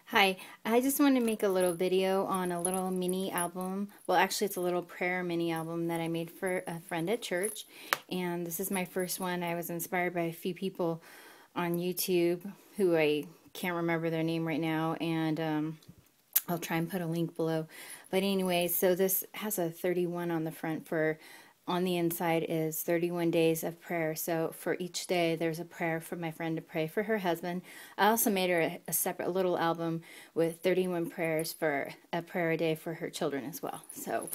Hi, I just want to make a little video on a little mini album. Well, actually, it's a little prayer mini album that I made for a friend at church. And this is my first one. I was inspired by a few people on YouTube who I can't remember their name right now. And I'll try and put a link below. But anyway, so this has a 31 on the front on the inside is 31 days of prayer. So for each day, there's a prayer for my friend to pray for her husband. I also made her a separate little album with 31 prayers for a prayer a day for her children as well. So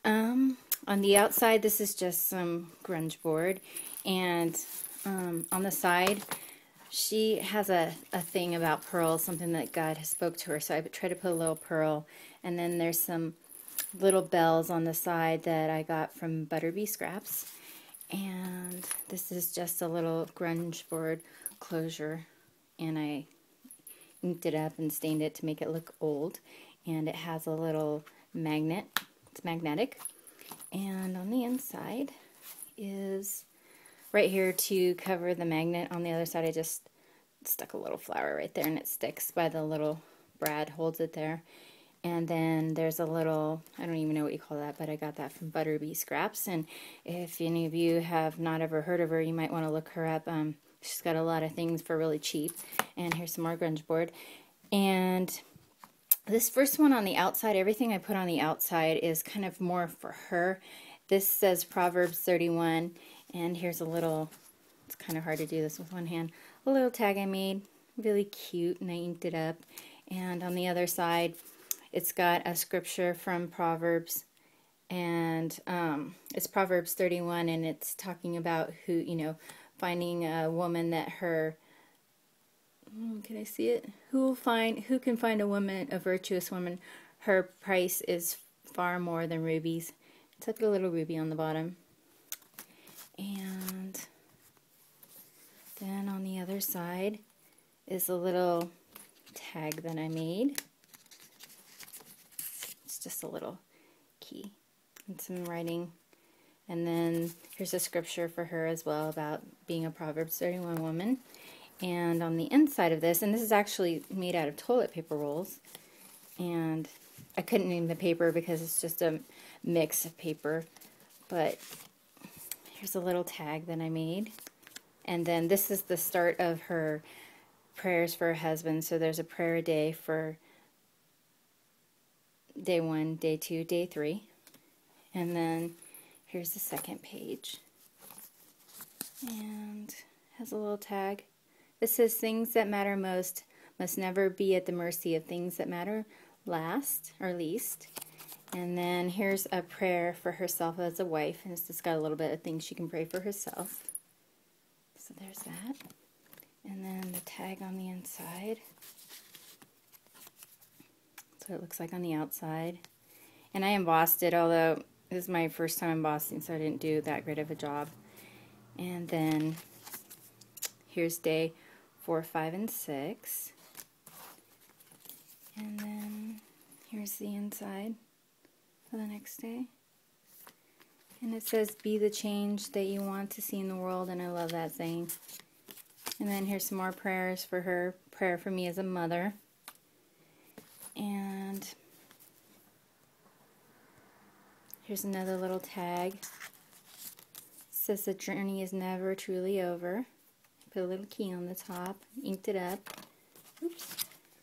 on the outside, this is just some grunge board. And on the side, she has a thing about pearls, something that God has spoke to her. So I try to put a little pearl. And then there's some little bells on the side that I got from Butterbee Scraps. And this is just a little grunge board closure. And I inked it up and stained it to make it look old. And it has a little magnet. It's magnetic. And on the inside is right here to cover the magnet. On the other side I just stuck a little flower right there and it sticks by the little brad, holds it there. And then there's a little, I don't even know what you call that, but I got that from Butterbee Scraps. And if any of you have not ever heard of her, you might want to look her up. She's got a lot of things for really cheap. And here's some more grunge board. And this first one on the outside, everything I put on the outside is kind of more for her. This says Proverbs 31. And here's a little, it's kind of hard to do this with one hand, a little tag I made, really cute, and I inked it up. And on the other side, it's got a scripture from Proverbs, and it's Proverbs 31, and it's talking about finding a woman that can I see it? Who can find a woman, a virtuous woman? Her price is far more than rubies. It's like a little ruby on the bottom. And then on the other side is a little tag that I made. Just a little key and some writing. And then here's a scripture for her as well about being a Proverbs 31 woman. And on the inside of this, and this is actually made out of toilet paper rolls, and I couldn't name the paper because it's just a mix of paper, but here's a little tag that I made. And then this is the start of her prayers for her husband. So there's a prayer a day for day 1, day 2, day 3. And then here's the second page. And has a little tag. It says things that matter most must never be at the mercy of things that matter last or least. And then here's a prayer for herself as a wife. And it's just got a little bit of things she can pray for herself. So there's that. And then the tag on the inside. What it looks like on the outside. And I embossed it, although this is my first time embossing, so I didn't do that great of a job. And then here's day 4, 5, and 6. And then here's the inside for the next day. And it says, be the change that you want to see in the world, and I love that saying. And then here's some more prayers for her, prayer for me as a mother. And here's another little tag. It says the journey is never truly over. Put a little key on the top, inked it up. Oops.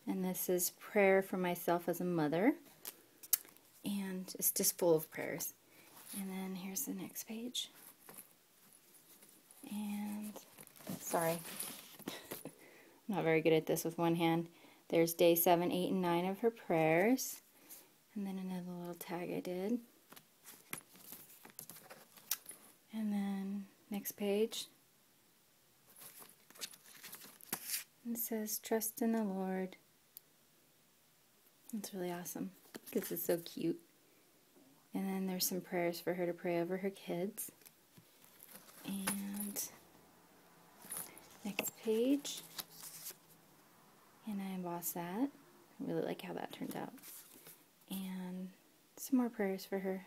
And this is prayer for myself as a mother. And it's just full of prayers. And then here's the next page. And sorry, I'm not very good at this with one hand. There's day 7, 8, and 9 of her prayers. And then another little tag I did. And then next page. It says, trust in the Lord. It's really awesome because it's so cute. And then there's some prayers for her to pray over her kids. And next page. And I embossed that. I really like how that turned out. And some more prayers for her.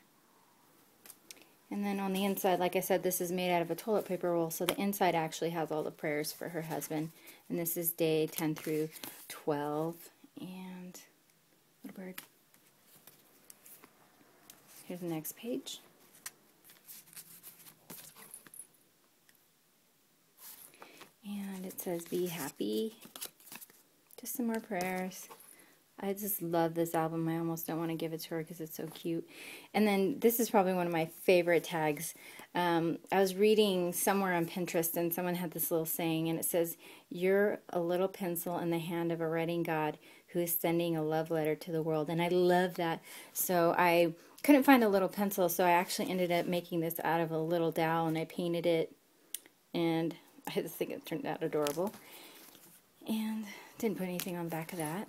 And then on the inside, like I said, this is made out of a toilet paper roll, so the inside actually has all the prayers for her husband. And this is day 10 through 12. And little bird. Here's the next page. And it says, be happy. Just some more prayers. I just love this album. I almost don't want to give it to her because it's so cute. And then this is probably one of my favorite tags. I was reading somewhere on Pinterest and someone had this little saying and it says, you're a little pencil in the hand of a writing God who is sending a love letter to the world. And I love that. So I couldn't find a little pencil, so I actually ended up making this out of a little dowel and I painted it. And I just think it turned out adorable. And didn't put anything on the back of that.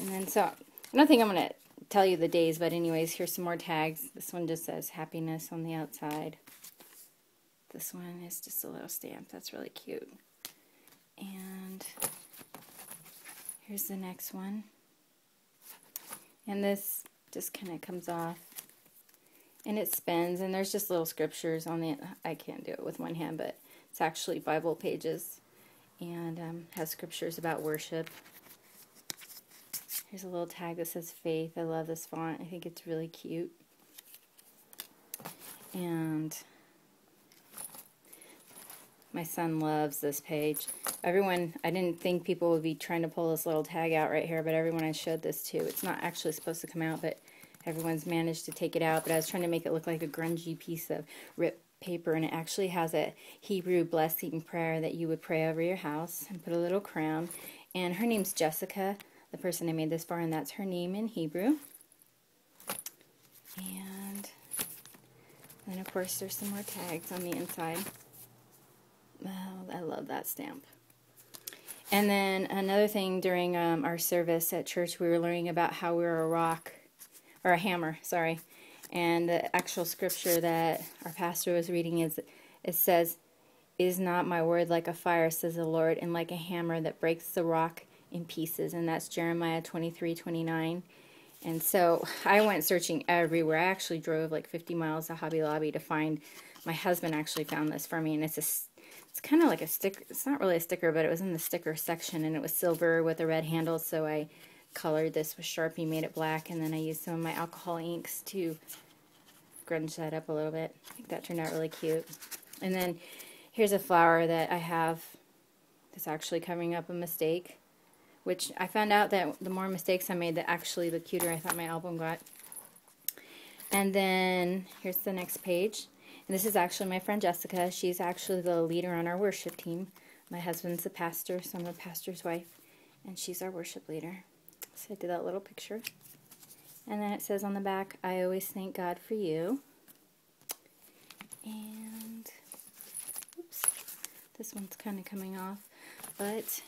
And then, so, I don't think I'm going to tell you the days, but anyways, here's some more tags. This one just says happiness on the outside. This one is just a little stamp. That's really cute. And here's the next one. And this just kind of comes off. And it spins, and there's just little scriptures on the, I can't do it with one hand, but it's actually Bible pages. And has scriptures about worship. Here's a little tag that says faith. I love this font. I think it's really cute. And my son loves this page. Everyone, I didn't think people would be trying to pull this little tag out right here, but everyone I showed this to, it's not actually supposed to come out, but everyone's managed to take it out. But I was trying to make it look like a grungy piece of ripped paper, and it actually has a Hebrew blessing prayer that you would pray over your house and put a little crown. And her name's Jessica, the person I made this for, and that's her name in Hebrew. And then, of course, there's some more tags on the inside. Oh, I love that stamp. And then another thing, during our service at church, we were learning about how we're a rock, or a hammer, sorry. And the actual scripture that our pastor was reading is, it says, "Is not my word like a fire, says the Lord, and like a hammer that breaks the rock in pieces?" And that's Jeremiah 23:29. And so I went searching everywhere. I actually drove like 50 miles to Hobby Lobby to find, my husband actually found this for me, and it's kind of like a sticker. It's not really a sticker, but it was in the sticker section, and it was silver with a red handle, so I colored this with Sharpie, made it black, and then I used some of my alcohol inks to grunge that up a little bit. I think that turned out really cute. And then here's a flower that I have that's actually covering up a mistake, which I found out that the more mistakes I made, the actually the cuter I thought my album got. And then here's the next page. And this is actually my friend Jessica. She's actually the leader on our worship team. My husband's the pastor, so I'm the pastor's wife, and she's our worship leader. So I did that little picture. And then it says on the back, "I always thank God for you." And, oops, this one's kind of coming off. But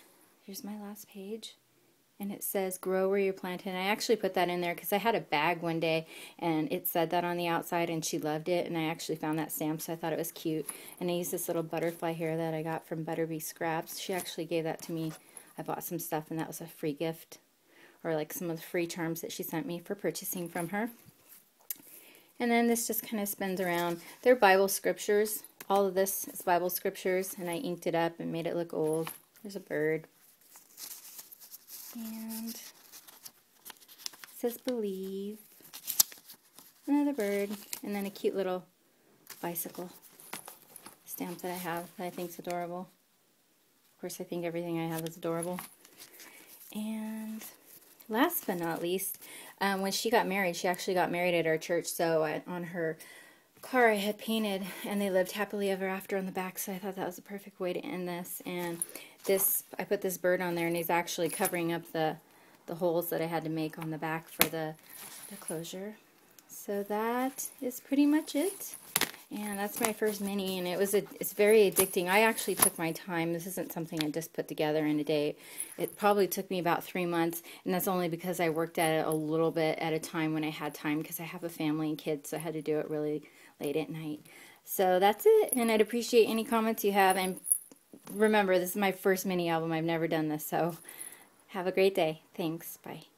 here's my last page. And it says, "Grow where you're planted." And I actually put that in there because I had a bag one day and it said that on the outside and she loved it. And I actually found that stamp, so I thought it was cute. And I used this little butterfly here that I got from Butterbee Scraps. She actually gave that to me. I bought some stuff and that was a free gift. Or like some of the free charms that she sent me for purchasing from her. And then this just kind of spins around. They're Bible scriptures. All of this is Bible scriptures. And I inked it up and made it look old. There's a bird. And it says believe. Another bird. And then a cute little bicycle stamp that I have that I think is adorable. Of course, I think everything I have is adorable. And last but not least, when she got married, she actually got married at our church, so on her car I had painted, and they lived happily ever after on the back, so I thought that was a perfect way to end this. And this, I put this bird on there, and he's actually covering up the holes that I had to make on the back for the closure. So that is pretty much it. And that's my first mini, and it's very addicting. I actually took my time. This isn't something I just put together in a day. It probably took me about 3 months, and that's only because I worked at it a little bit at a time when I had time, because I have a family and kids, so I had to do it really late at night. So that's it, and I'd appreciate any comments you have. And remember, this is my first mini album. I've never done this, so have a great day. Thanks. Bye.